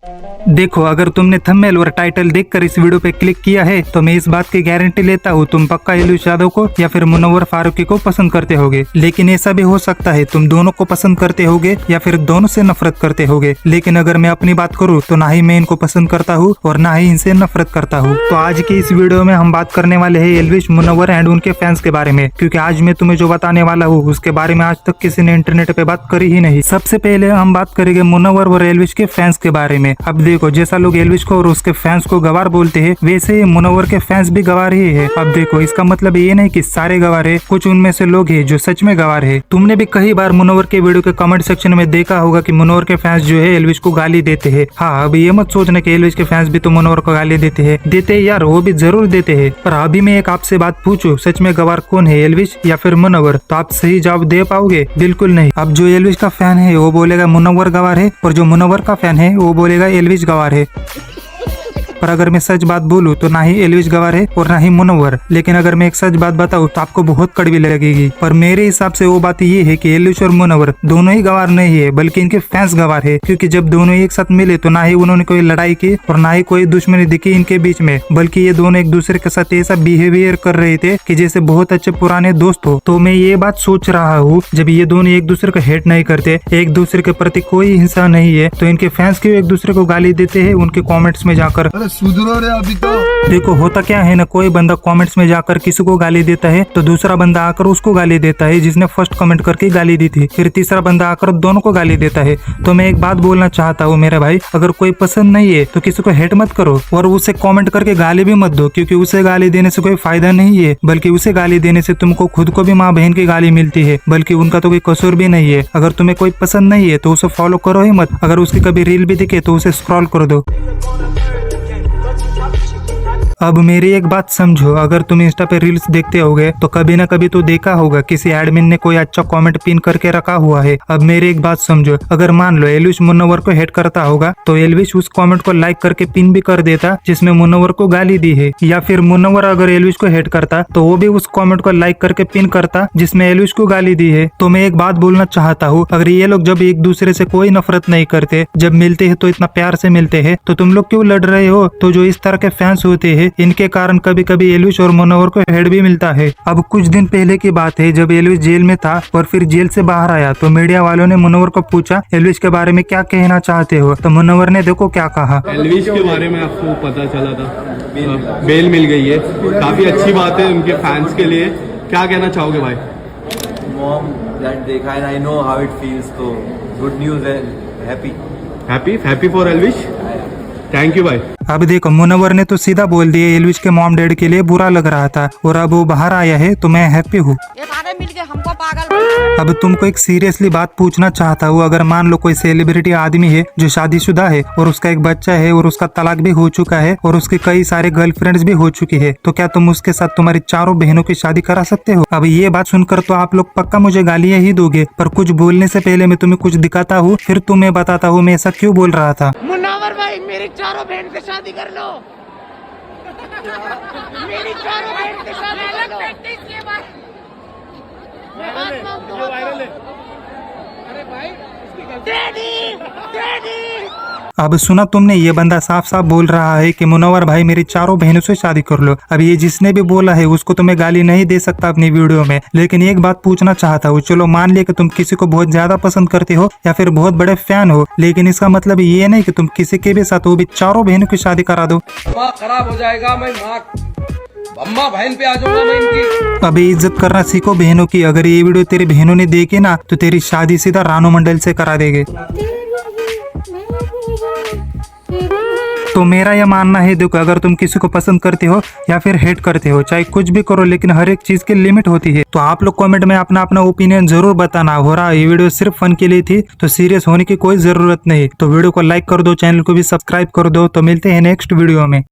देखो, अगर तुमने थंबनेल और टाइटल देखकर इस वीडियो पे क्लिक किया है तो मैं इस बात की गारंटी लेता हूँ तुम पक्का एलविश यादव को या फिर मुनव्वर फारूकी को पसंद करते होगे। लेकिन ऐसा भी हो सकता है तुम दोनों को पसंद करते होगे या फिर दोनों से नफरत करते होगे। लेकिन अगर मैं अपनी बात करूँ तो ना ही मैं इनको पसंद करता हूँ और ना ही इनसे नफरत करता हूँ। तो आज की इस वीडियो में हम बात करने वाले हैं एलविश, मुनव्वर एंड उनके फैंस के बारे में, क्योंकि आज मैं तुम्हें जो बताने वाला हूँ उसके बारे में आज तक किसी ने इंटरनेट पे बात करी ही नहीं। सबसे पहले हम बात करेंगे मुनव्वर और एलविश के फैंस के बारे में। अब देखो, जैसा लोग एलविश को और उसके फैंस को गवार बोलते हैं वैसे ही मुनव्वर के फैंस भी गवार ही है। अब देखो, इसका मतलब ये नहीं कि सारे गवार है, कुछ उनमें से लोग हैं जो सच में गवार है। तुमने भी कई बार मुनव्वर के वीडियो के कमेंट सेक्शन में देखा होगा कि मुनव्वर के फैंस जो है एलविश को गाली देते हैं। हाँ, अब ये मत सोचना कि एलविश के फैंस भी तो मुनव्वर को गाली देते हैं यार, वो भी जरूर देते हैं। पर अभी मैं एक आपसे बात पूछूं, सच में गवार कौन है, एलविश या फिर मुनव्वर? तो आप सही जवाब दे पाओगे? बिल्कुल नहीं। अब जो एलविश का फैन है वो बोलेगा मुनव्वर गवार है और जो मुनव्वर का फैन है वो बोलेगा एलविश गवार है। पर अगर मैं सच बात बोलूं तो ना ही एलविश गवार है और ना ही मुनव्वर। लेकिन अगर मैं एक सच बात बताऊं तो आपको बहुत कड़वी लगेगी, पर मेरे हिसाब से वो बात ये है कि एलविश और मुनव्वर दोनों ही गवार नहीं है बल्कि इनके फैंस गवार है। क्योंकि जब दोनों एक साथ मिले तो ना ही उन्होंने कोई लड़ाई की और ना ही कोई दुश्मनी दिखी इनके बीच में, बल्कि ये दोनों एक दूसरे के साथ ऐसा बिहेवियर कर रहे थे कि जैसे बहुत अच्छे पुराने दोस्त हो। तो मैं ये बात सोच रहा हूँ, जब ये दोनों एक दूसरे को हेट नहीं करते, एक दूसरे के प्रति कोई हिंसा नहीं है, तो इनके फैंस क्यों एक दूसरे को गाली देते हैं उनके कॉमेंट्स में जाकर? सुधरो रे अभी तो। देखो, होता क्या है ना, कोई बंदा कमेंट्स में जाकर किसी को गाली देता है तो दूसरा बंदा आकर उसको गाली देता है जिसने फर्स्ट कमेंट करके गाली दी थी, फिर तीसरा बंदा आकर दोनों को गाली देता है। तो मैं एक बात बोलना चाहता हूँ मेरे भाई, अगर कोई पसंद नहीं है तो किसी को हेट मत करो और उसे कमेंट करके गाली भी मत दो, क्योंकि उसे गाली देने से कोई फायदा नहीं है, बल्कि उसे गाली देने से तुमको खुद को भी माँ बहन की गाली मिलती है, बल्कि उनका तो कोई कसूर भी नहीं है। अगर तुम्हें कोई पसंद नहीं है तो उसे फॉलो करो ही मत, अगर उसकी कभी रील भी दिखे तो उसे स्क्रॉल कर दो। अब मेरी एक बात समझो, अगर तुम इंस्टा पे रील्स देखते होगे तो कभी ना कभी तो देखा होगा किसी एडमिन ने कोई अच्छा कमेंट पिन करके रखा हुआ है। अब मेरी एक बात समझो, अगर मान लो एलविश मुनव्वर को हेट करता होगा तो एलविश उस कमेंट को लाइक करके पिन भी कर देता जिसमें मुनव्वर को गाली दी है, या फिर मुनव्वर अगर एलविश को हेट करता तो वो भी उस कमेंट को लाइक करके पिन करता जिसमें एलविश को गाली दी है। तो मैं एक बात बोलना चाहता हूँ, अगर ये लोग जब एक दूसरे से कोई नफरत नहीं करते, जब मिलते हैं तो इतना प्यार से मिलते हैं, तो तुम लोग क्यों लड़ रहे हो? तो जो इस तरह के फैंस होते हैं इनके कारण कभी कभी एलविश और मुनव्वर को हेड भी मिलता है। अब कुछ दिन पहले की बात है, जब एलविश जेल में था और फिर जेल से बाहर आया तो मीडिया वालों ने मुनव्वर को पूछा एलविश के बारे में क्या कहना चाहते हो, तो मुनव्वर ने देखो क्या कहा। एलविश के बारे में आपको पता चला था, बेल मिल गई है, काफी अच्छी बात है उनके फैंस के लिए। क्या कहना चाहोगे भाई? Mom, that देखा है, I know how it feels, तो good news है, happy for Elvish. Thank you भाई। अब देखो, मुनव्वर ने तो सीधा बोल दिया एलविश के मॉम डैड के लिए बुरा लग रहा था और अब वो बाहर आया है तो मैं हैप्पी हूँ। हमको पागल। अब तुमको एक सीरियसली बात पूछना चाहता हूँ, अगर मान लो कोई सेलिब्रिटी आदमी है जो शादीशुदा है और उसका एक बच्चा है और उसका तलाक भी हो चुका है और उसकी कई सारे गर्लफ्रेंड्स भी हो चुकी है, तो क्या तुम उसके साथ तुम्हारी चारों बहनों की शादी करा सकते हो? अब ये बात सुनकर तो आप लोग पक्का मुझे गालियां ही दोगे, पर कुछ बोलने से पहले मैं तुम्हें कुछ दिखाता हूँ, फिर तुम्हें बताता हूँ मैं ऐसा क्यों बोल रहा था। मुनव्वर भाई, मेरी चारों बहन से शादी कर लो। मेरी चारों बहन से शादी कर लो। अब सुना तुमने, ये बंदा साफ साफ बोल रहा है कि मुनव्वर भाई मेरी चारों बहनों से शादी कर लो। अब ये जिसने भी बोला है उसको तो मैं गाली नहीं दे सकता अपनी वीडियो में, लेकिन एक बात पूछना चाहता हूँ, चलो मान लिया कि तुम किसी को बहुत ज्यादा पसंद करते हो या फिर बहुत बड़े फैन हो, लेकिन इसका मतलब ये नहीं कि तुम किसी के भी साथ वो भी चारों बहनों की शादी करा दो। खराब हो जाएगा, मैं अम्मा बहन पे आ जाऊंगा मैं इनकी। अभी इज्जत करना सीखो बहनों की। अगर ये वीडियो तेरी बहनों ने देखी ना तो तेरी शादी सीधा रानू मंडल से करा देंगे। तो मेरा यह मानना है, देखो, अगर तुम किसी को पसंद करते हो या फिर हेट करते हो, चाहे कुछ भी करो, लेकिन हर एक चीज की लिमिट होती है। तो आप लोग कमेंट में अपना अपना ओपिनियन जरूर बताना। हो रहा ये वीडियो सिर्फ फन के लिए थी, तो सीरियस होने की कोई जरूरत नहीं। तो वीडियो को लाइक कर दो, चैनल को भी सब्सक्राइब कर दो। तो मिलते हैं नेक्स्ट वीडियो में।